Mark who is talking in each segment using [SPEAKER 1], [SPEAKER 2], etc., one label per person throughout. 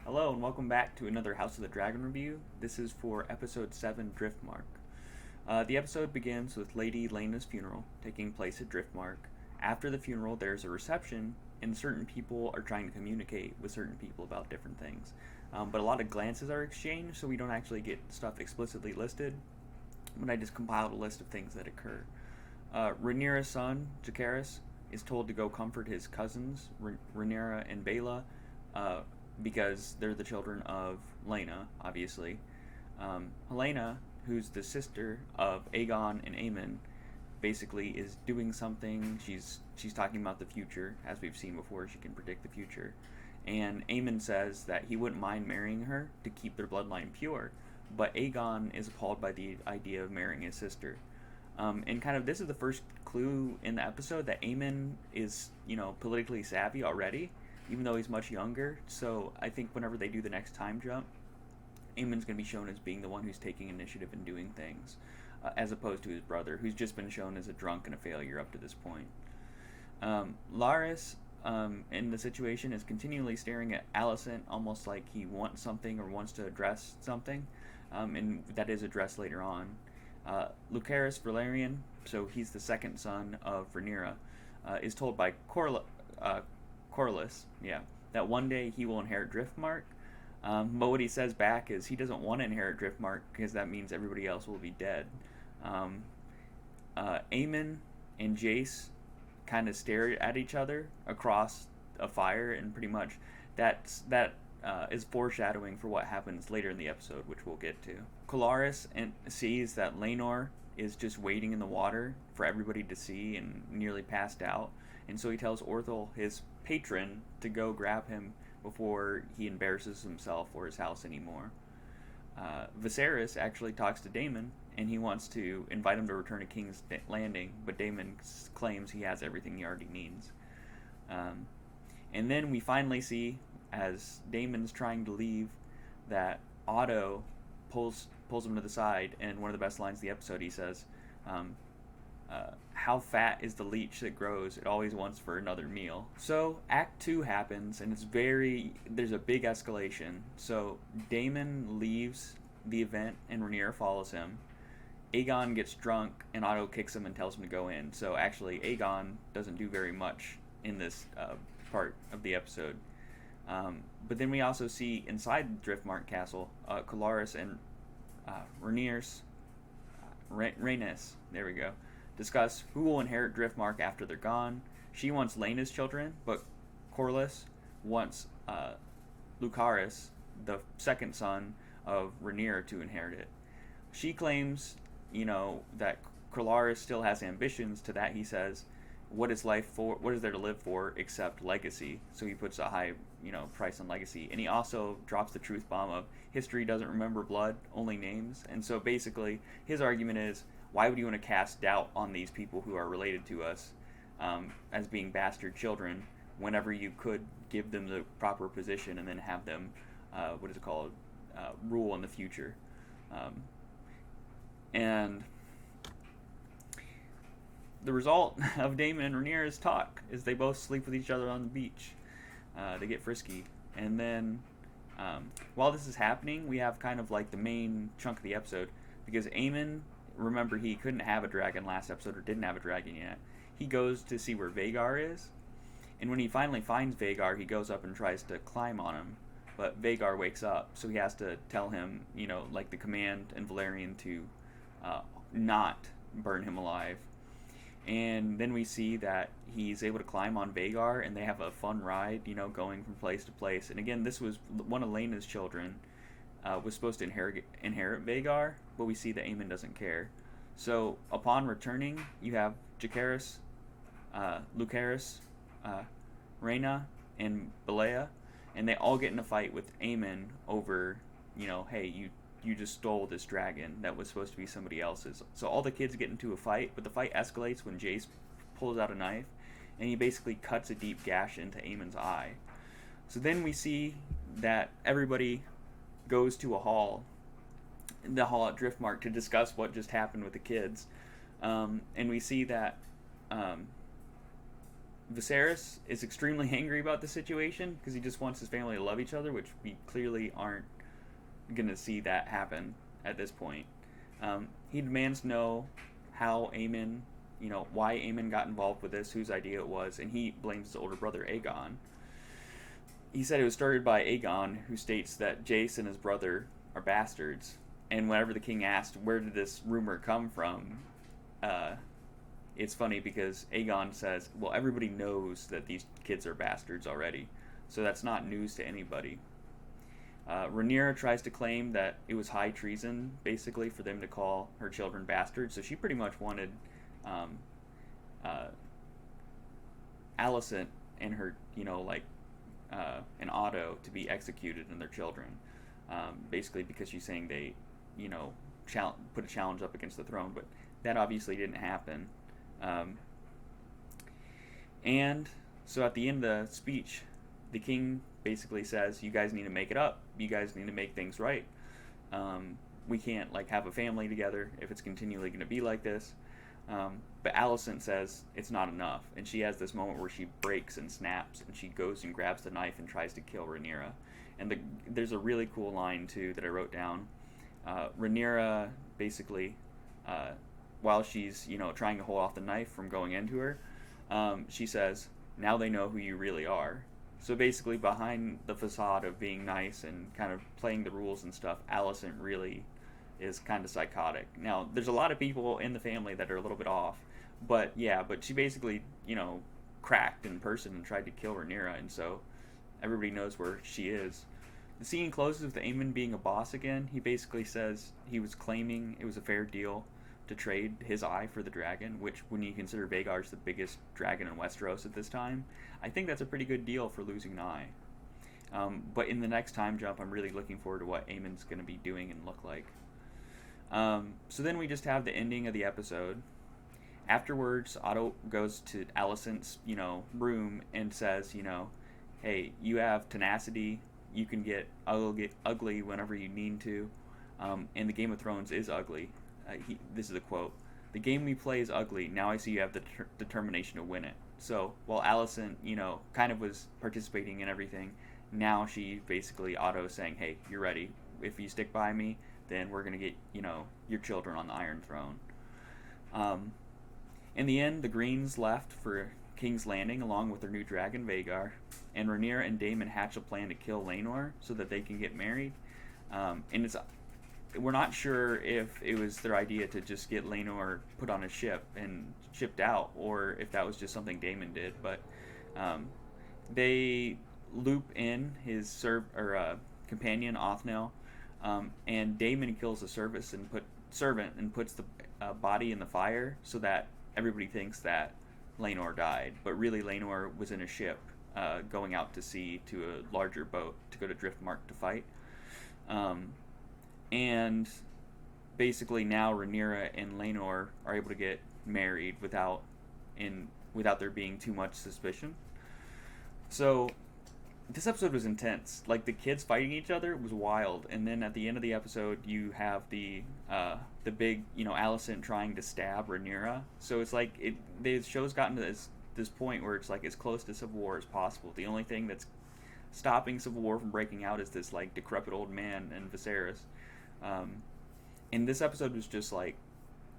[SPEAKER 1] Hello and welcome back to another House of the Dragon review. This is for episode 7, Driftmark. The episode begins with Lady Laena's funeral, taking place at Driftmark. After the funeral, there's a reception, and certain people are trying to communicate with certain people about different things. But a lot of glances are exchanged, so we don't actually get stuff explicitly listed, but I just compiled a list of things that occur. Rhaenyra's son, Jacaerys, is told to go comfort his cousins, Rhaenyra and Baela, because they're the children of Laena, obviously. Helena, who's the sister of Aegon and Aemon, basically is doing something. She's talking about the future, as we've seen before. She can predict the future, and Aemon says that he wouldn't mind marrying her to keep their bloodline pure, but Aegon is appalled by the idea of marrying his sister. And kind of this is the first clue in the episode that Aemon is, politically savvy already, even though he's much younger. So I think whenever they do the next time jump, Aemon's going to be shown as being the one who's taking initiative and doing things, as opposed to his brother, who's just been shown as a drunk and a failure up to this point. Larys, in the situation, is continually staring at Alicent, almost like he wants something or wants to address something, and that is addressed later on. Lucerys Velaryon, so he's the second son of Rhaenyra, is told by Corlys, that one day he will inherit Driftmark. But what he says back is he doesn't want to inherit Driftmark because that means everybody else will be dead. Aemon and Jace kind of stare at each other across a fire, and pretty much that is foreshadowing for what happens later in the episode, which we'll get to. Colaris sees that Laenor is just waiting in the water for everybody to see and nearly passed out, and so he tells Orthel, his patron, to go grab him before he embarrasses himself or his house anymore. Viserys actually talks to Daemon, and he wants to invite him to return to King's Landing, but Daemon claims he has everything he already needs. And then we finally see, as Daemon's trying to leave, that Otto pulls him to the side, and one of the best lines of the episode, he says, how fat is the leech that grows? It always wants for another meal. So Act 2 happens, and there's a big escalation. So Daemon leaves the event, and Rhaenyra follows him. Aegon gets drunk, and Otto kicks him and tells him to go in. So actually, Aegon doesn't do very much in this part of the episode. But then we also see inside the Driftmark Castle, Colaris and Rhaenys, there we go, discuss who will inherit Driftmark after they're gone. She wants Laena's children, but Corlys wants Lucerys, the second son of Rhaenyra, to inherit it. She claims, that Colaris still has ambitions. To that he says, what is life for? What is there to live for except legacy? So he puts a high, price on legacy. And he also drops the truth bomb of history doesn't remember blood, only names. And so basically his argument is, why would you want to cast doubt on these people who are related to us as being bastard children whenever you could give them the proper position and then have them, rule in the future? And the result of Daemon and Rhaenyra's talk is they both sleep with each other on the beach. They get frisky. And then while this is happening, we have kind of like the main chunk of the episode, because Aemon, remember, he couldn't have a dragon last episode, or didn't have a dragon yet. He goes to see where Vhagar is, and when he finally finds Vhagar, he goes up and tries to climb on him, but Vhagar wakes up, so he has to tell him, the command and Velaryon to not burn him alive. And then we see that he's able to climb on Vhagar, and they have a fun ride, going from place to place. And again, this was one of Laena's children, was supposed to inherit Vhagar, but we see that Aemon doesn't care. So upon returning, you have Jacaerys, Lucerys, Rhaena, and Baela, and they all get in a fight with Aemon over, hey, you just stole this dragon that was supposed to be somebody else's. So all the kids get into a fight, but the fight escalates when Jace pulls out a knife, and he basically cuts a deep gash into Aemon's eye. So then we see that everybody goes to the hall at Driftmark, to discuss what just happened with the kids. And we see that Viserys is extremely angry about the situation because he just wants his family to love each other, which we clearly aren't going to see that happen at this point. He demands to know how Aemon, why Aemon got involved with this, whose idea it was, and he blames his older brother Aegon. He said it was started by Aegon, who states that Jace and his brother are bastards. And whenever the king asked, where did this rumor come from, it's funny because Aegon says, well, everybody knows that these kids are bastards already, so that's not news to anybody. Rhaenyra tries to claim that it was high treason, basically, for them to call her children bastards, so she pretty much wanted Alicent and her, and Otto to be executed and their children, basically because she's saying they, put a challenge up against the throne, but that obviously didn't happen. And so at the end of the speech, the king basically says, you guys need to make it up. You guys need to make things right. We can't have a family together if it's continually going to be like this. But Alicent says it's not enough, and she has this moment where she breaks and snaps, and she goes and grabs the knife and tries to kill Rhaenyra. And there's a really cool line too that I wrote down. Rhaenyra basically, while she's trying to hold off the knife from going into her, she says, "Now they know who you really are." So basically, behind the facade of being nice and kind of playing the rules and stuff, Alicent really is kind of psychotic. Now, there's a lot of people in the family that are a little bit off, but she basically, cracked in person and tried to kill Rhaenyra, and so everybody knows where she is. The scene closes with Aemon being a boss again. He basically says he was claiming it was a fair deal to trade his eye for the dragon, which, when you consider Vhagar's the biggest dragon in Westeros at this time, I think that's a pretty good deal for losing an eye. But in the next time jump, I'm really looking forward to what Aemon's going to be doing and look like. So then we just have the ending of the episode. Afterwards, Otto goes to Alicent's, room and says, hey, you have tenacity. You can get ugly whenever you need to. And the Game of Thrones is ugly. This is a quote. The game we play is ugly. Now I see you have the determination to win it. So while Alicent, kind of was participating in everything, now she basically, Otto saying, hey, you're ready. If you stick by me, then we're going to get, your children on the Iron Throne. In the end, the Greens left for King's Landing along with their new dragon, Vhagar, and Rhaenyra and Daemon hatch a plan to kill Laenor so that they can get married. And we're not sure if it was their idea to just get Laenor put on a ship and shipped out, or if that was just something Daemon did, but they loop in his companion, Othniel, and Daemon kills the servant and puts the body in the fire so that everybody thinks that Laenor died, but really Laenor was in a ship going out to sea to a larger boat to go to Driftmark to fight. And basically now Rhaenyra and Laenor are able to get married without there being too much suspicion. So this episode was intense. The kids fighting each other was wild, and then at the end of the episode you have the big Alicent trying to stab Rhaenyra. So it's the show's gotten to this point where it's as close to Civil War as possible. The only thing that's stopping Civil War from breaking out is this decrepit old man and Viserys. And this episode was just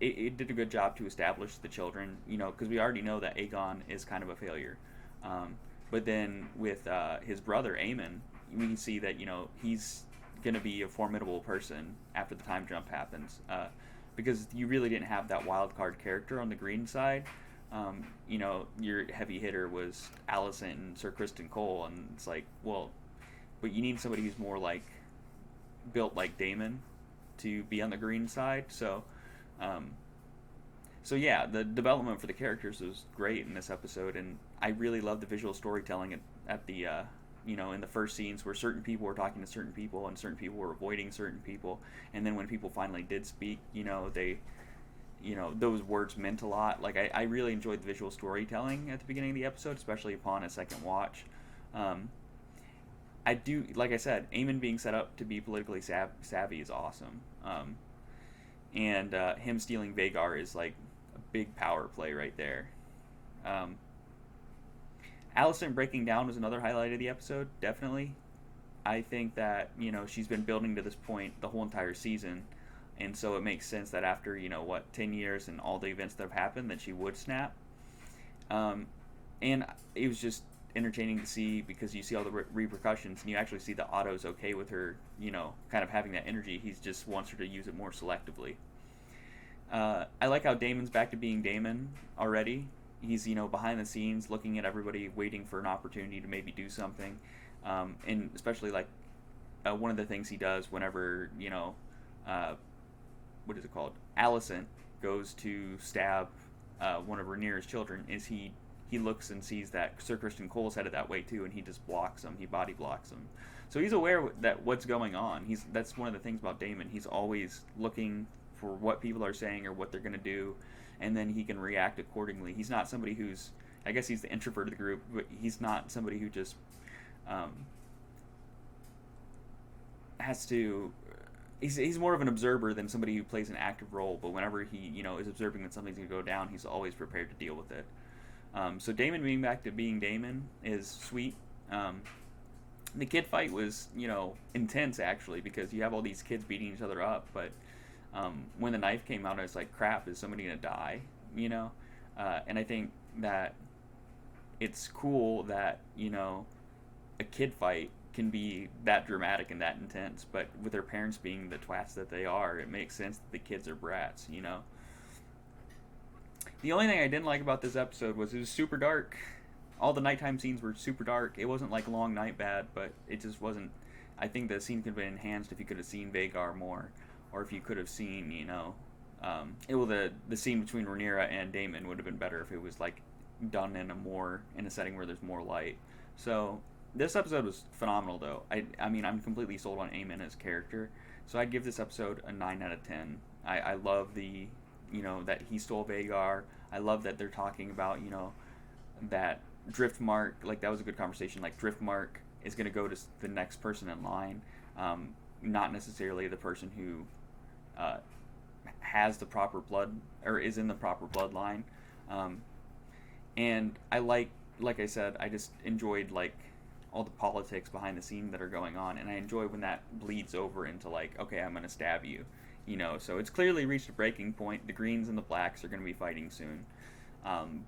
[SPEAKER 1] it did a good job to establish the children, because we already know that Aegon is kind of a failure. But then with his brother Aemon, we can see that he's going to be a formidable person after the time jump happens, because you really didn't have that wild card character on the green side. Your heavy hitter was Alicent and Sir Criston Cole, and it's but you need somebody who's more built like Daemon to be on the green side. So yeah, the development for the characters was great in this episode, and I really loved the visual storytelling at the in the first scenes where certain people were talking to certain people and certain people were avoiding certain people, and then when people finally did speak, they those words meant a lot. I really enjoyed the visual storytelling at the beginning of the episode, especially upon a second watch. I do, like I said, Aemon being set up to be politically savvy is awesome. And him stealing Vhagar is a big power play right there. Alicent breaking down was another highlight of the episode, definitely. I think that, she's been building to this point the whole entire season, and so it makes sense that after, 10 years and all the events that have happened, that she would snap. Um, and it was just entertaining to see because you see all the repercussions, and you actually see that Otto's okay with her, kind of having that energy. He just wants her to use it more selectively. I like how Damon's back to being Damon already. He's, behind the scenes looking at everybody, waiting for an opportunity to maybe do something. And especially, like, one of the things he does whenever, what is it called? Alicent goes to stab one of Rhaenyra's children is he looks and sees that Sir Criston Cole's headed that way too, and he just blocks him. He body blocks him. So he's aware that what's going on. That's one of the things about Daemon. He's always looking for what people are saying or what they're going to do, and then he can react accordingly. He's not somebody who's, I guess he's the introvert of the group, but he's not somebody who just has to. He's more of an observer than somebody who plays an active role. But whenever he is observing that something's going to go down, he's always prepared to deal with it. So Daemon being back to being Daemon is sweet. The kid fight was intense actually because you have all these kids beating each other up, but when the knife came out, I was like, crap, is somebody gonna die? And I think that it's cool that a kid fight can be that dramatic and that intense, but with their parents being the twats that they are, it makes sense that the kids are brats. The only thing I didn't like about this episode was it was super dark. All the nighttime scenes were super dark. It wasn't like Long Night bad, but it just wasn't. I think the scene could have been enhanced if you could have seen Vhagar more, or if you could have seen, the scene between Rhaenyra and Daemon would have been better if it was like done in a setting where there's more light. So this episode was phenomenal, though. I mean, I'm completely sold on Aemon as character, so I'd give this episode a 9 out of 10. I love the, that he stole Vhagar. I love that they're talking about, that Driftmark, like that was a good conversation. Like Driftmark is going to go to the next person in line, not necessarily the person who has the proper blood or is in the proper bloodline. And I like I said, I just enjoyed like all the politics behind the scene that are going on, and I enjoy when that bleeds over into like, okay, I'm going to stab you, So it's clearly reached a breaking point. The Greens and the Blacks are going to be fighting soon.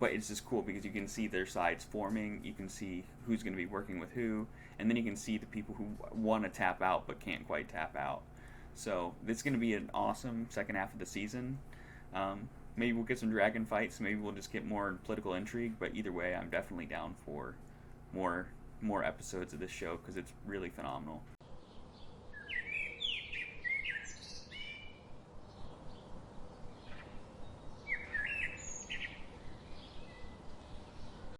[SPEAKER 1] But it's just cool because you can see their sides forming, you can see who's going to be working with who, and then you can see the people who want to tap out but can't quite tap out. So this is going to be an awesome second half of the season. Maybe we'll get some dragon fights, maybe we'll just get more political intrigue, but either way, I'm definitely down for more episodes of this show because it's really phenomenal.